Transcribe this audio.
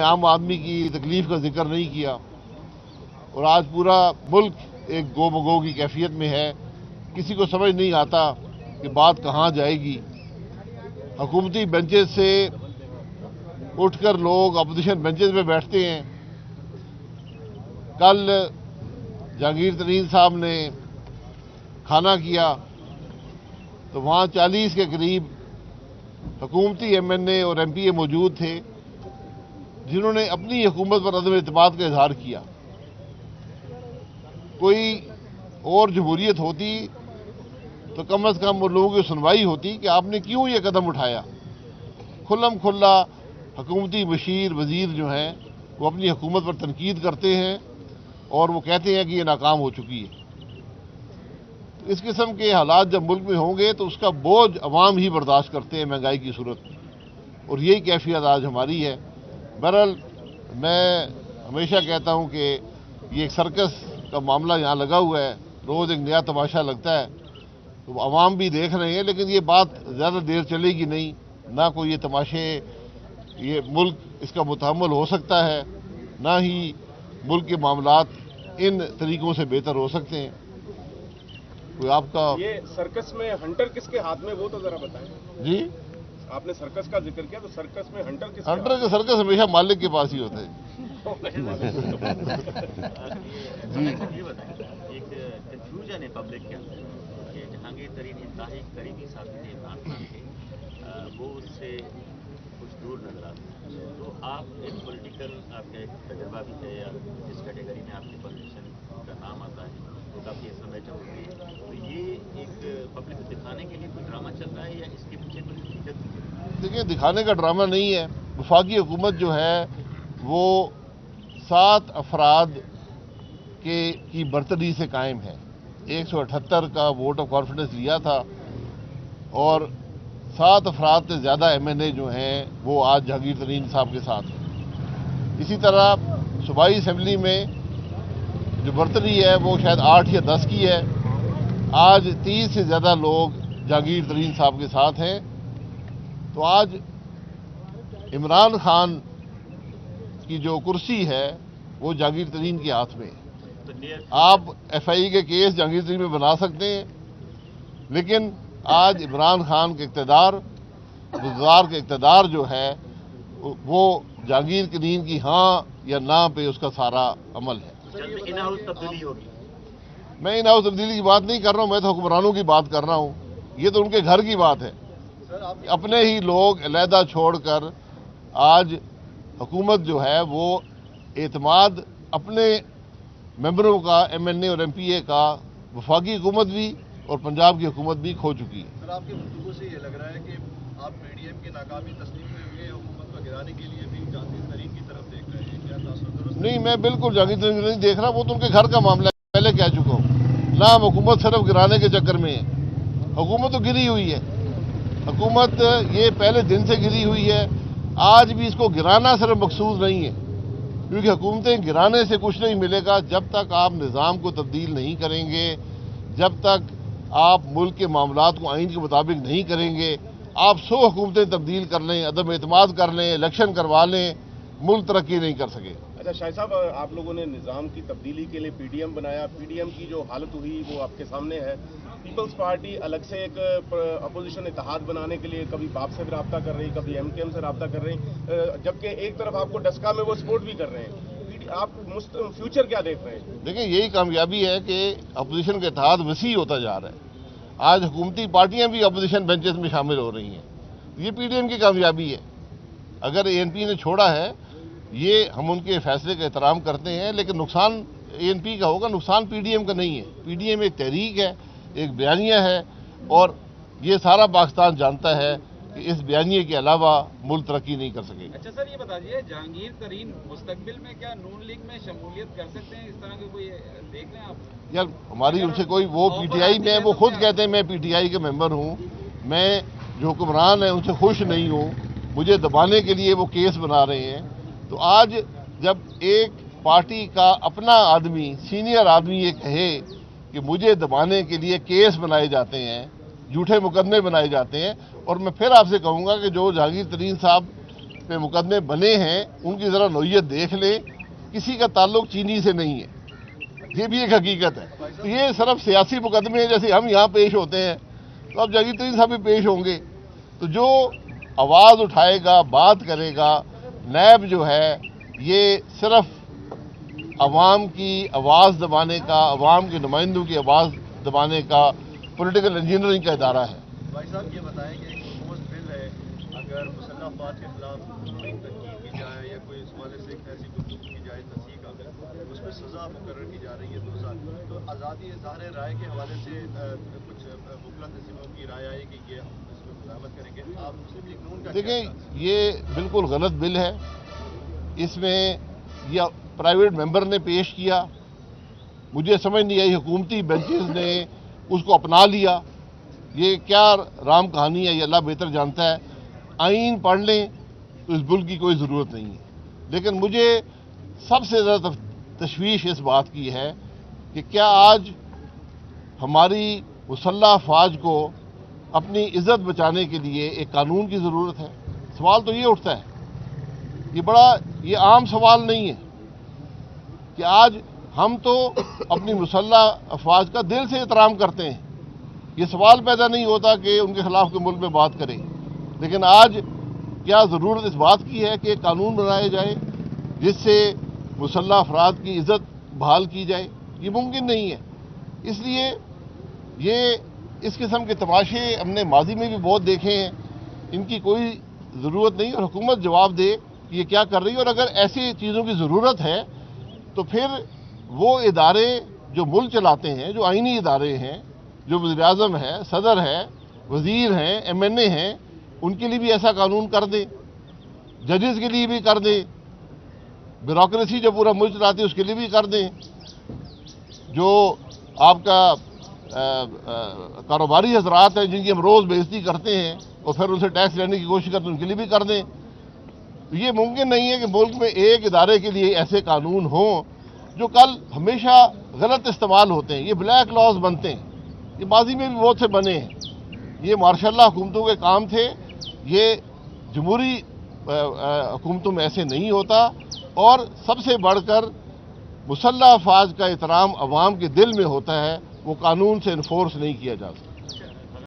عام آدمی کی تکلیف کا ذکر نہیں کیا، اور آج پورا ملک ایک گو مگو کی کیفیت میں ہے. کسی کو سمجھ نہیں آتا کہ بات کہاں جائے گی. حکومتی بینچز سے اٹھ کر لوگ اپوزیشن بینچز پہ بیٹھتے ہیں. کل جہانگیر ترین صاحب نے کھانا کیا تو وہاں 40 کے قریب حکومتی ایم این اے اور ایم پی اے موجود تھے جنہوں نے اپنی حکومت پر عدم اعتماد کا اظہار کیا. کوئی اور جمہوریت ہوتی تو کم از کم ان لوگوں کی سنوائی ہوتی کہ آپ نے کیوں یہ قدم اٹھایا. کھلم کھلا حکومتی مشیر وزیر جو ہیں وہ اپنی حکومت پر تنقید کرتے ہیں اور وہ کہتے ہیں کہ یہ ناکام ہو چکی ہے. اس قسم کے حالات جب ملک میں ہوں گے تو اس کا بوجھ عوام ہی برداشت کرتے ہیں مہنگائی کی صورت میں، اور یہی کیفیت آج ہماری ہے. بہرحال میں ہمیشہ کہتا ہوں کہ یہ ایک سرکس کا معاملہ یہاں لگا ہوا ہے، روز ایک نیا تماشا لگتا ہے. تو عوام بھی دیکھ رہے ہیں، لیکن یہ بات زیادہ دیر چلے گی نہیں. نہ کوئی یہ تماشے، یہ ملک اس کا متحمل ہو سکتا ہے، نہ ہی ملک کے معاملات ان طریقوں سے بہتر ہو سکتے ہیں. کوئی آپ کا یہ سرکس میں ہنٹر کس کے ہاتھ میں، وہ تو ذرا بتائیں. جی، آپ نے سرکس کا ذکر کیا، تو سرکس میں ہنٹر کس کے ہنٹر کے سرکس ہمیشہ مالک کے پاس ہی ہوتے ہیں. جی یہ بتائیں، ایک کنفیوژن ہے پبلک کے اندر کہ جہانگیر ترین انتہائی قریبی ساتھی تھے عمران خان کے، وہ اس سے کچھ دور نظر آتے ہیں. تو آپ ایک پولیٹیکل، آپ کا ایک تجربہ بھی ہے، یا جس کیٹیگری میں آپ کی پولیٹیشین کا نام آتا ہے وہ کافی سمیٹر ہوتی ہے، تو یہ ایک پبلک کو دکھانے کے لیے کوئی ڈرامہ چل رہا ہے یا اس کے پیچھے کوئی حقیقت بھی ہے؟ دیکھیں، دکھانے کا ڈرامہ نہیں ہے. وفاقی حکومت جو ہے وہ 7 افراد کی برتری سے قائم ہے. 178 کا ووٹ آف کانفیڈنس لیا تھا، اور 7 افراد سے زیادہ ایم این اے جو ہیں وہ آج جہانگیر ترین صاحب کے ساتھ ہیں. اسی طرح صوبائی اسمبلی میں جو برتری ہے وہ شاید 8 یا 10 کی ہے. آج 30 سے زیادہ لوگ جہانگیر ترین صاحب کے ساتھ ہیں. تو آج عمران خان کی جو کرسی ہے وہ جہانگیر ترین کے ہاتھ میں ہے. آپ ایف آئی کے کیس جہانگیر ترین میں بنا سکتے ہیں، لیکن آج عمران خان کے اقتدار، گزار کے اقتدار جو ہے وہ جہانگیر ترین کی ہاں یا نہ پہ اس کا سارا عمل ہے. ان ہاؤس تبدیلی ہوگی؟ میں ان ہاؤس تبدیلی کی بات نہیں کر رہا ہوں، میں تو حکمرانوں کی بات کر رہا ہوں. یہ تو ان کے گھر کی بات ہے. اپنے ہی لوگ علیحدہ چھوڑ کر آج حکومت جو ہے وہ اعتماد اپنے ممبروں کا، ایم این اے اور ایم پی اے کا، وفاقی حکومت بھی اور پنجاب کی حکومت بھی کھو چکی ہے. سر، آپ کی گفتگو سے یہ لگ رہا ہے کہ آپ پی ڈی ایم کی ناکامی تسلیم کر کے حکومت کو گرانے کے لیے بھی جہانگیر ترین کی طرف دیکھ رہے ہیں. کیا تاثر درست؟ نہیں، میں بالکل جہانگیر ترین نہیں دیکھ رہا. وہ تو ان کے گھر کا معاملہ ہے، پہلے کہہ چکا ہوں. نہ حکومت صرف گرانے کے چکر میں ہے. حکومت تو گری ہوئی ہے. حکومت یہ پہلے دن سے گری ہوئی ہے. آج بھی اس کو گرانا صرف مقصود نہیں ہے، کیونکہ حکومتیں گرانے سے کچھ نہیں ملے گا. جب تک آپ نظام کو تبدیل نہیں کریں گے، جب تک آپ ملک کے معاملات کو آئین کے مطابق نہیں کریں گے، آپ 100 حکومتیں تبدیل کر لیں، عدم اعتماد کر لیں، الیکشن کروا لیں، ملک ترقی نہیں کر سکے. اچھا شاہ صاحب، آپ لوگوں نے نظام کی تبدیلی کے لیے پی ڈی ایم بنایا. پی ڈی ایم کی جو حالت ہوئی وہ آپ کے سامنے ہے. پیپلز پارٹی الگ سے ایک اپوزیشن اتحاد بنانے کے لیے کبھی باپ سے رابطہ کر رہی، کبھی ایم کے ایم سے رابطہ کر رہی، جبکہ ایک طرف آپ کو ڈسکا میں وہ سپورٹ بھی کر رہے ہیں. آپ فیوچر کیا دیکھ رہے ہیں؟ دیکھیں، یہی کامیابی ہے کہ اپوزیشن کا اتحاد وسیع ہوتا جا رہا ہے. آج حکومتی پارٹیاں بھی اپوزیشن بینچز میں شامل ہو رہی ہیں. یہ پی ڈی ایم کی کامیابی ہے. اگر اے این پی نے چھوڑا ہے، یہ ہم ان کے فیصلے کا احترام کرتے ہیں، لیکن نقصان اے این پی کا ہوگا، نقصان پی ڈی ایم کا نہیں ہے. پی ڈی ایم ایک تحریک ہے، ایک بیانیہ ہے، اور یہ سارا پاکستان جانتا ہے کہ اس بیانیے کے علاوہ ملک ترقی نہیں کر سکے گا. اچھا سر، یہ بتا دیجیے جہانگیر ترین مستقبل میں کیا نون لیگ میں شمولیت کر سکتے ہیں؟ اس طرح کے کوئی دیکھ لیں آپ. یار ہماری ان سے کوئی، وہ پی ٹی آئی میں، وہ خود کہتے ہیں میں پی ٹی آئی کے ممبر ہوں، میں جو حکمران ہیں ان سے خوش نہیں ہوں، مجھے دبانے کے لیے وہ کیس بنا رہے ہیں. تو آج جب ایک پارٹی کا اپنا آدمی، سینئر آدمی یہ کہے کہ مجھے دبانے کے لیے کیس بنائے جاتے ہیں، جھوٹے مقدمے بنائے جاتے ہیں، اور میں پھر آپ سے کہوں گا کہ جو جہانگیر ترین صاحب پہ مقدمے بنے ہیں ان کی ذرا نوعیت دیکھ لیں. کسی کا تعلق چینی سے نہیں ہے, یہ بھی ایک حقیقت ہے. تو یہ صرف سیاسی مقدمے ہیں, جیسے ہم یہاں پیش ہوتے ہیں تو اب جہانگیر ترین صاحب بھی پیش ہوں گے. تو جو آواز اٹھائے گا, بات کرے گا, نیب جو ہے یہ صرف عوام کی آواز دبانے کا, عوام کے نمائندوں کی آواز دبانے کا پولیٹیکل انجینئرنگ کا ادارہ ہے. بھائی صاحب یہ بتائیں کہ ایک حکومت بل ہے, اگر مسلح افراد کے خلاف کوئی تنقید کی جائے یا کوئی اس حوالے سے ایک ایسی گفتگو کی جائے تصحیح کا بل, اس میں سزا مقرر کی جا رہی ہے 2 سال. تو آزادی اظہار رائے کے حوالے سے کچھ وکلا تنظیموں کی رائے آئی کہ یہ ہم اس میں مزاحمت کریں گے. آپ مسلم لیگ نون کا دیکھیں یہ بالکل غلط بل ہے. اس میں یہ پرائیویٹ ممبر نے پیش کیا, مجھے سمجھ نہیں آئی حکومتی بینچز نے اس کو اپنا لیا. یہ کیا رام کہانی ہے, یہ اللہ بہتر جانتا ہے. آئین پڑھ لیں تو اس بل کی کوئی ضرورت نہیں ہے. لیکن مجھے سب سے زیادہ تشویش اس بات کی ہے کہ کیا آج ہماری مسلح افواج کو اپنی عزت بچانے کے لیے ایک قانون کی ضرورت ہے. سوال تو یہ اٹھتا ہے, یہ عام سوال نہیں ہے کہ آج ہم تو اپنی مسلح افواج کا دل سے احترام کرتے ہیں. یہ سوال پیدا نہیں ہوتا کہ ان کے خلاف کوئی ملک میں بات کرے. لیکن آج کیا ضرورت اس بات کی ہے کہ ایک قانون بنایا جائے جس سے مسلح افراد کی عزت بحال کی جائے؟ یہ ممکن نہیں ہے. اس لیے اس قسم کے تماشے ہم نے ماضی میں بھی بہت دیکھے ہیں. ان کی کوئی ضرورت نہیں, اور حکومت جواب دے کہ یہ کیا کر رہی ہے. اور اگر ایسی چیزوں کی ضرورت ہے تو پھر وہ ادارے جو ملک چلاتے ہیں, جو آئینی ادارے ہیں, جو وزیر اعظم ہے, صدر ہے, وزیر ہیں, MNA ہیں, ان کے لیے بھی ایسا قانون کر دیں, ججز کے لیے بھی کر دیں, بیوروکریسی جو پورا ملک چلاتی ہے اس کے لیے بھی کر دیں, جو آپ کا کاروباری حضرات ہیں جن کی ہم روز بےعزتی کرتے ہیں اور پھر ان سے ٹیکس لینے کی کوشش کرتے ہیں, ان کے لیے بھی کر دیں. یہ ممکن نہیں ہے کہ ملک میں ایک ادارے کے لیے ایسے قانون ہوں جو کل ہمیشہ غلط استعمال ہوتے ہیں. یہ بلیک لاز بنتے ہیں, یہ ماضی میں بھی بہت سے بنے ہیں. یہ ماشاء اللہ حکومتوں کے کام تھے. یہ جمہوری حکومتوں میں ایسے نہیں ہوتا. اور سب سے بڑھ کر مسلح افواج کا احترام عوام کے دل میں ہوتا ہے, وہ قانون سے انفورس نہیں کیا جا سکتا.